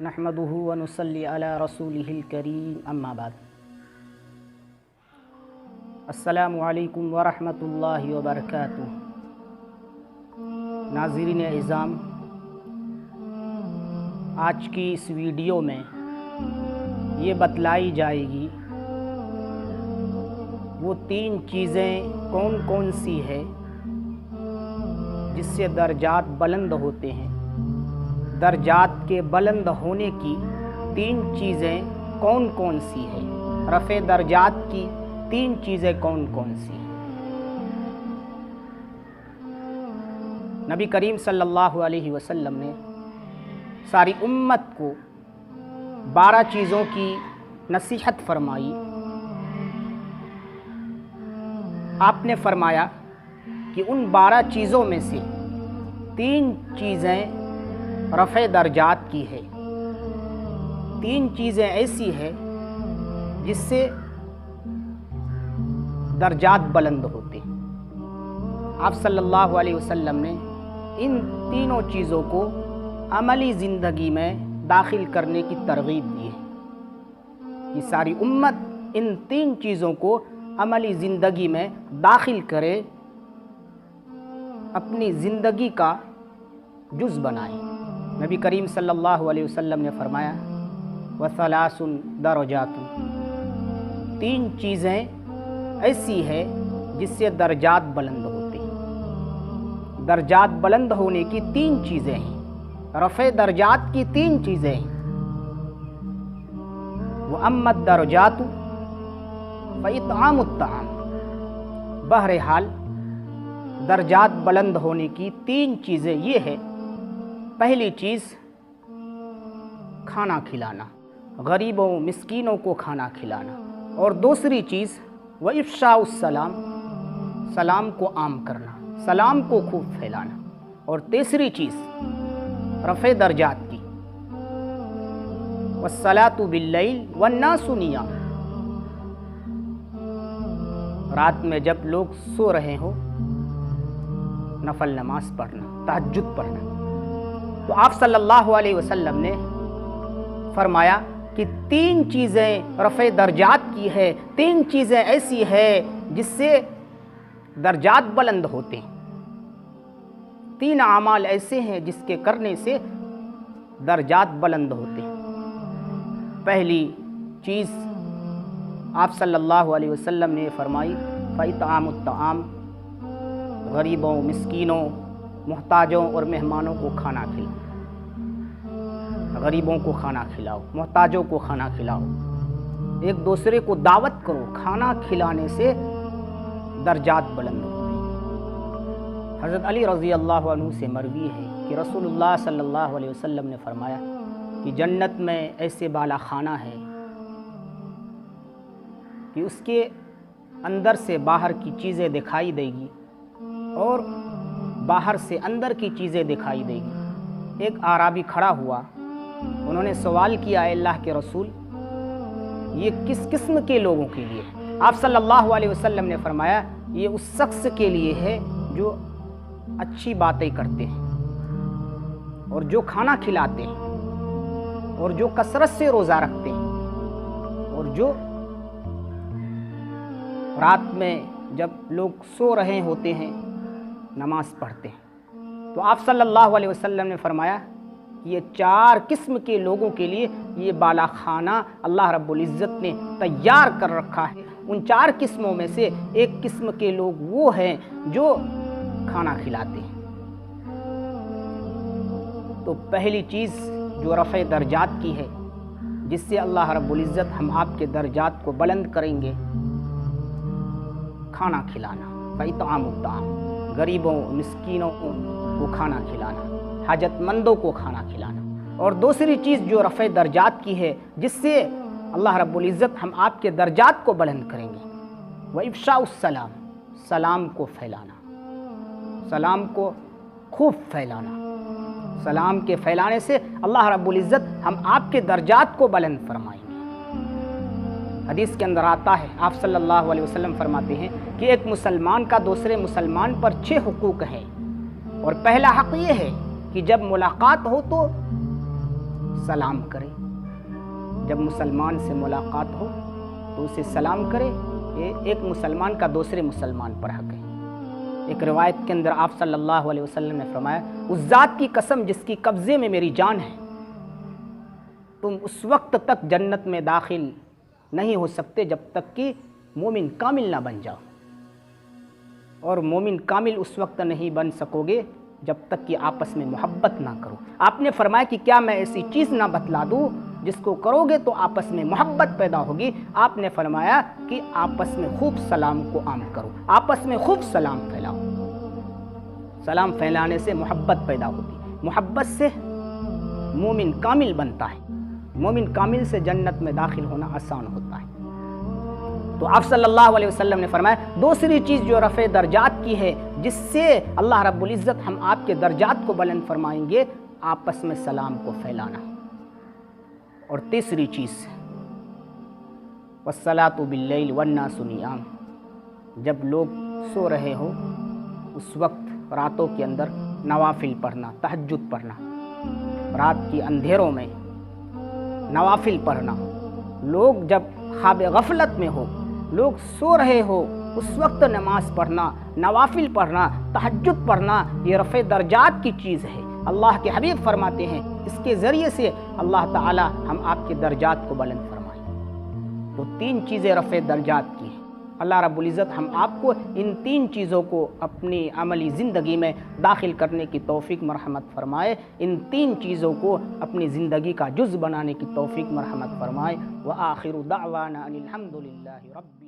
नहमदुहु व नुसल्ली अला रसूलिहिल करीम अम्मा बाद। अस्सलामु अलैकुम व रहमतुल्लाहि व बरकातुहू। नाज़रीन इज़ाम, आज की इस वीडियो में ये बतलाई जाएगी वो 3 चीज़ें कौन कौन सी है जिससे दर्जात बुलंद होते हैं। दर्जात के बुलंद होने की 3 चीज़ें कौन कौन सी है, रफ़े दर्जात की 3 चीज़ें कौन कौन सी हैं। नबी करीम सल्लल्लाहु अलैहि वसल्लम ने सारी उम्मत को 12 चीज़ों की नसीहत फरमाई। आपने फरमाया कि उन 12 चीज़ों में से 3 चीज़ें रफ़े दर्जात की है। 3 चीज़ें ऐसी है जिससे दर्जात बुलंद होते हैं। आप सल्लल्लाहु अलैहि वसल्लम ने इन तीनों चीज़ों को अमली ज़िंदगी में दाखिल करने की तरगीब दी है। ये सारी उम्मत इन 3 चीज़ों को अमली ज़िंदगी में दाखिल करे, अपनी ज़िंदगी का जुज़ बनाए। नबी करीम सल्लल्लाहु अलैहि वसल्लम ने फरमाया वसलासुन दरजातुन, 3 चीज़ें ऐसी है जिससे दर्जात बुलंद होते हैं। दर्जात बुलंद होने की 3 चीज़ें हैं, रफ़े दर्जात की 3 चीज़ें हैं। वो अम्मद दर्जातु फ़इत्आमुत ताम। बहरहाल दर्जात बुलंद होने की 3 चीज़ें ये है। पहली चीज़ खाना खिलाना, गरीबों मिस्कीनों को खाना खिलाना। और दूसरी चीज़ व इफ़शाउस सलाम, सलाम को आम करना, सलाम को खूब फैलाना। और तीसरी चीज़ रफ़े दर्जात की वस्सलातु बिल्लैल वन्नासु नियाम। रात में जब लोग सो रहे हो नफल नमाज पढ़ना, तहज्जुद पढ़ना। तो आप सल्लल्लाहु अलैहि वसल्लम ने फरमाया कि 3 चीज़ें रफ़े दर्जात की है। 3 चीज़ें ऐसी है जिससे दर्जात बुलंद होते हैं। 3 आमाल ऐसे हैं जिसके करने से दर्जात बुलंद होते हैं। पहली चीज़ आप सल्लल्लाहु अलैहि वसल्लम ने फरमाई फ़इत्आमुत ताम, गरीबों मिस्कीनों मुहताजों और मेहमानों को खाना खिलाओ। गरीबों को खाना खिलाओ, मुहताजों को खाना खिलाओ, एक दूसरे को दावत करो। खाना खिलाने से दर्जात बुलंद होते हैं। हज़रत अली रज़ी अल्लाह अन्हु से मरवी है कि रसूलुल्लाह सल्लल्लाहु अलैहि वसल्लम ने फरमाया कि जन्नत में ऐसे बाला खाना है कि उसके अंदर से बाहर की चीज़ें दिखाई देगी और बाहर से अंदर की चीज़ें दिखाई देगी। एक आराबी खड़ा हुआ, उन्होंने सवाल किया, अल्लाह के रसूल ये किस किस्म के लोगों के लिए है? आप सल्लल्लाहु अलैहि वसल्लम ने फरमाया ये उस शख्स के लिए है जो अच्छी बातें करते हैं और जो खाना खिलाते हैं और जो कसरत से रोज़ा रखते हैं और जो रात में जब लोग सो रहे होते हैं नमाज पढ़ते हैं। तो आप सल्लल्लाहु अलैहि वसल्लम ने फरमाया ये 4 किस्म के लोगों के लिए ये बाला खाना अल्लाह रब्बुल इज़्ज़त ने तैयार कर रखा है। उन 4 किस्मों में से एक किस्म के लोग वो हैं जो खाना खिलाते हैं। तो पहली चीज़ जो रफ़े दर्जात की है जिससे अल्लाह रब्बुल इज़्ज़त हम आपके दर्जात को बुलंद करेंगे, खाना खिलाना। फ़इत्आमुत ताम, गरीबों मिस्कीनों को खाना खिलाना, हाजतमंदों को खाना खिलाना। और दूसरी चीज़ जो रफ़े दर्जात की है जिससे अल्लाह रब्बुल इज़्ज़त हम आपके दर्जात को बुलंद करेंगे, व इफ़शाउस सलाम, सलाम को फैलाना, सलाम को खूब फैलाना। सलाम के फैलाने से अल्लाह रब्बुल इज़्ज़त हम आपके दर्जात को बुलंद फरमाएंगे। हदीस के अंदर आता है, आप सल्लल्लाहु अलैहि वसल्लम फरमाते हैं कि एक मुसलमान का दूसरे मुसलमान पर 6 हुकूक हैं। और पहला हक़ ये है कि जब मुलाकात हो तो سلام کرے، جب مسلمان سے ملاقات ہو تو اسے سلام کرے۔ یہ ایک مسلمان کا دوسرے مسلمان پر حق ہے۔ ایک روایت کے اندر آپ صلی اللہ علیہ وسلم نے فرمایا، اس ذات کی قسم جس کی قبضے میں میری جان ہے، تم اس وقت تک جنت میں داخل نہیں ہو سکتے جب تک کہ مومن کامل نہ بن جاؤ، اور مومن کامل اس وقت نہیں بن سکو گے جب تک کہ آپس میں محبت نہ کرو۔ آپ نے فرمایا کہ کیا میں ایسی چیز نہ بتلا دوں جس کو کرو گے تو آپس میں محبت پیدا ہوگی؟ آپ نے فرمایا کہ آپس میں خوب سلام کو عام کرو، آپس میں خوب سلام پھیلاؤ۔ سلام پھیلانے سے محبت پیدا ہوتی، محبت سے مومن کامل بنتا ہے، مومن کامل سے جنت میں داخل ہونا آسان ہوتا ہے۔ تو آپ صلی اللہ علیہ وسلم نے فرمایا دوسری چیز جو رفع درجات کی ہے، جس سے اللہ رب العزت ہم آپ کے درجات کو بلند فرمائیں گے، آپس میں سلام کو پھیلانا۔ اور تیسری چیز والصلاۃ باللیل والناس نیام، جب لوگ سو رہے ہو اس وقت راتوں کے اندر نوافل پڑھنا، تہجد پڑھنا، رات کی اندھیروں میں نوافل پڑھنا۔ لوگ جب خواب غفلت میں ہو، لوگ سو رہے ہو، اس وقت نماز پڑھنا، نوافل پڑھنا، تہجد پڑھنا، یہ رفع درجات کی چیز ہے۔ اللہ کے حبیب فرماتے ہیں اس کے ذریعے سے اللہ تعالی ہم آپ کے درجات کو بلند فرمائیں۔ تو تین چیزیں رفع درجات کی ہیں۔ اللہ رب العزت ہم آپ کو ان تین چیزوں کو اپنی عملی زندگی میں داخل کرنے کی توفیق مرحمت فرمائے، ان تین چیزوں کو اپنی زندگی کا جز بنانے کی توفیق مرحمت فرمائے۔ وآخر دعوانا ان الحمد للہ رب